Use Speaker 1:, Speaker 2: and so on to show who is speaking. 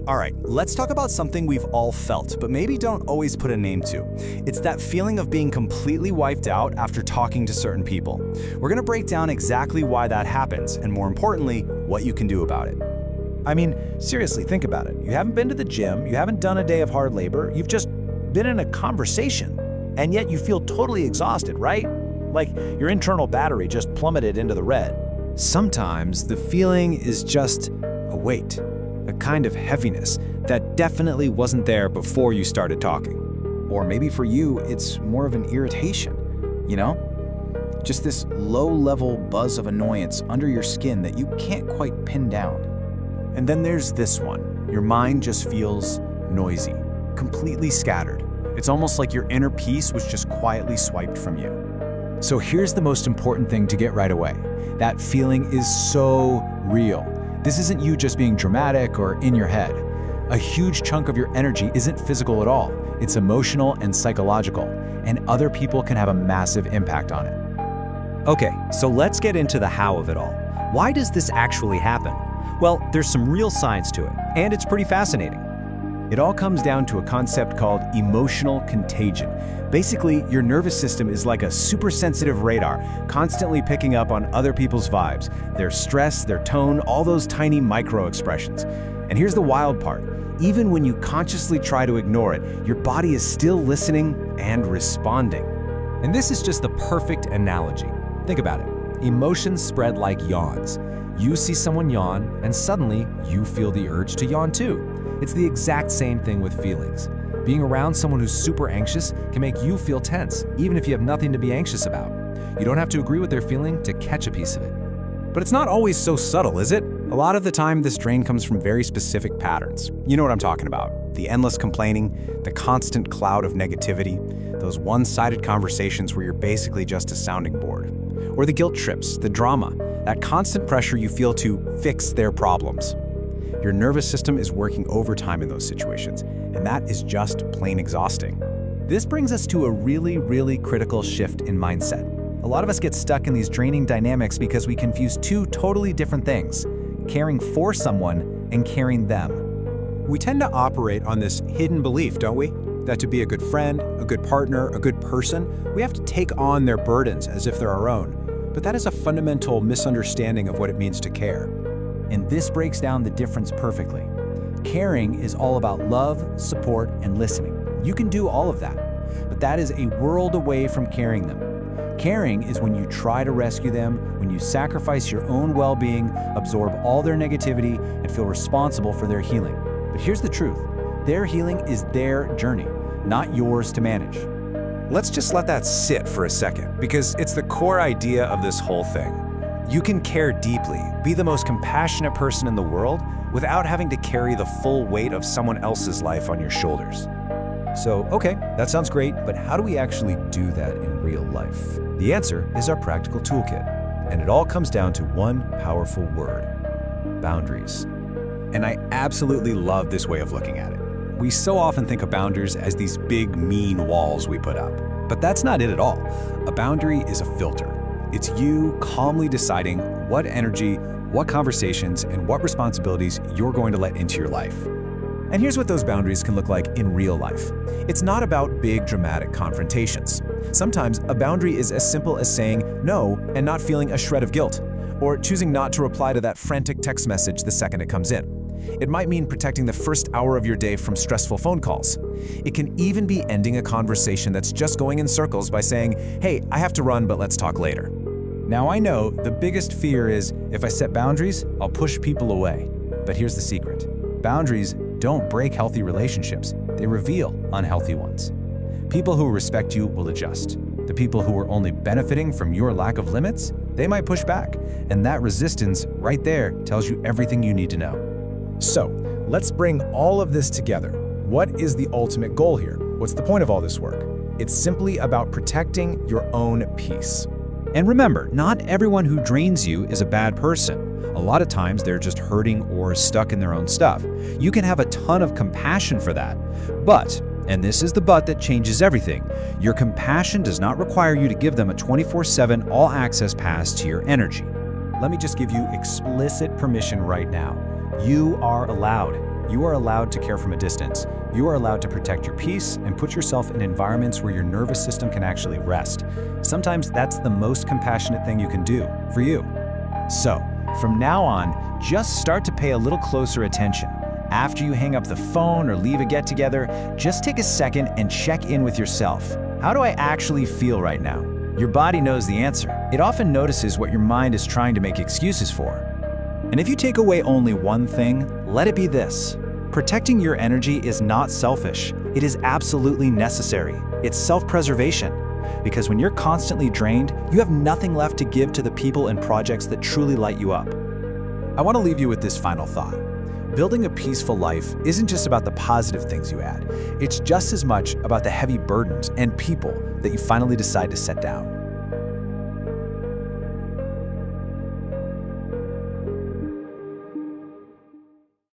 Speaker 1: All right, let's talk about something we've all felt, but maybe don't always put a name to. It's that feeling of being completely wiped out after talking to certain people. We're gonna break down exactly why that happens, and more importantly, what you can do about it.
Speaker 2: I mean, seriously, think about it. You haven't been to the gym, you haven't done a day of hard labor, you've just been in a conversation, and yet you feel totally exhausted, right? Like your internal battery just plummeted into the red.
Speaker 3: Sometimes the feeling is just a weight, a kind of heaviness that definitely wasn't there before you started talking.
Speaker 4: Or maybe for you, it's more of an irritation, you know? Just this low-level buzz of annoyance under your skin that you can't quite pin down.
Speaker 1: And then there's this one. Your mind just feels noisy, completely scattered. It's almost like your inner peace was just quietly swiped from you.
Speaker 3: So here's the most important thing to get right away. That feeling is so real. This isn't you just being dramatic or in your head. A huge chunk of your energy isn't physical at all. It's emotional and psychological, and other people can have a massive impact on it.
Speaker 5: Okay, so let's get into the how of it all. Why does this actually happen? Well, there's some real science to it, and it's pretty fascinating.
Speaker 1: It all comes down to a concept called emotional contagion. Basically, your nervous system is like a super sensitive radar, constantly picking up on other people's vibes, their stress, their tone, all those tiny micro expressions. And here's the wild part. Even when you consciously try to ignore it, your body is still listening and responding.
Speaker 6: And this is just the perfect analogy. Think about it. Emotions spread like yawns. You see someone yawn, and suddenly you feel the urge to yawn too. It's the exact same thing with feelings. Being around someone who's super anxious can make you feel tense, even if you have nothing to be anxious about. You don't have to agree with their feeling to catch a piece of it.
Speaker 1: But it's not always so subtle, is it? A lot of the time, this drain comes from very specific patterns. You know what I'm talking about. The endless complaining, the constant cloud of negativity, those one-sided conversations where you're basically just a sounding board. Or the guilt trips, the drama, that constant pressure you feel to fix their problems. Your nervous system is working overtime in those situations, and that is just plain exhausting. This brings us to a really critical shift in mindset. A lot of us get stuck in these draining dynamics because we confuse two totally different things: caring for someone and caring them. We tend to operate on this hidden belief, don't we? That to be a good friend, a good partner, a good person, we have to take on their burdens as if they're our own. But that is a fundamental misunderstanding of what it means to care. And this breaks down the difference perfectly. Caring is all about love, support, and listening. You can do all of that, but that is a world away from caring them. Caring is when you try to rescue them, when you sacrifice your own well-being, absorb all their negativity, and feel responsible for their healing. But here's the truth. Their healing is their journey, not yours to manage. Let's just let that sit for a second, because it's the core idea of this whole thing. You can care deeply, be the most compassionate person in the world, without having to carry the full weight of someone else's life on your shoulders. So, okay, that sounds great, but how do we actually do that in real life? The answer is our practical toolkit, and it all comes down to one powerful word: boundaries. And I absolutely love this way of looking at it. We so often think of boundaries as these big, mean walls we put up, but that's not it at all. A boundary is a filter. It's you calmly deciding what energy, what conversations, and what responsibilities you're going to let into your life. And here's what those boundaries can look like in real life. It's not about big, dramatic confrontations. Sometimes a boundary is as simple as saying no and not feeling a shred of guilt, or choosing not to reply to that frantic text message the second it comes in. It might mean protecting the first hour of your day from stressful phone calls. It can even be ending a conversation that's just going in circles by saying, "Hey, I have to run, but let's talk later." Now I know the biggest fear is if I set boundaries, I'll push people away. But here's the secret. Boundaries don't break healthy relationships, they reveal unhealthy ones. People who respect you will adjust. The people who are only benefiting from your lack of limits, they might push back. And that resistance right there tells you everything you need to know. So, let's bring all of this together. What is the ultimate goal here? What's the point of all this work? It's simply about protecting your own peace.
Speaker 3: And remember, not everyone who drains you is a bad person. A lot of times they're just hurting or stuck in their own stuff. You can have a ton of compassion for that. But, and this is the but that changes everything, your compassion does not require you to give them a 24/7 all-access pass to your energy.
Speaker 1: Let me just give you explicit permission right now. You are allowed, You are allowed to care from a distance. You are allowed to protect your peace and put yourself in environments where your nervous system can actually rest. Sometimes that's the most compassionate thing you can do for you.
Speaker 2: So, from now on, just start to pay a little closer attention. After you hang up the phone or leave a get-together, just take a second and check in with yourself. How do I actually feel right now? Your body knows the answer. It often notices what your mind is trying to make excuses for. And if you take away only one thing, let it be this. Protecting your energy is not selfish. It is absolutely necessary. It's self-preservation. Because when you're constantly drained, you have nothing left to give to the people and projects that truly light you up.
Speaker 1: I want to leave you with this final thought. Building a peaceful life isn't just about the positive things you add. It's just as much about the heavy burdens and people that you finally decide to set down.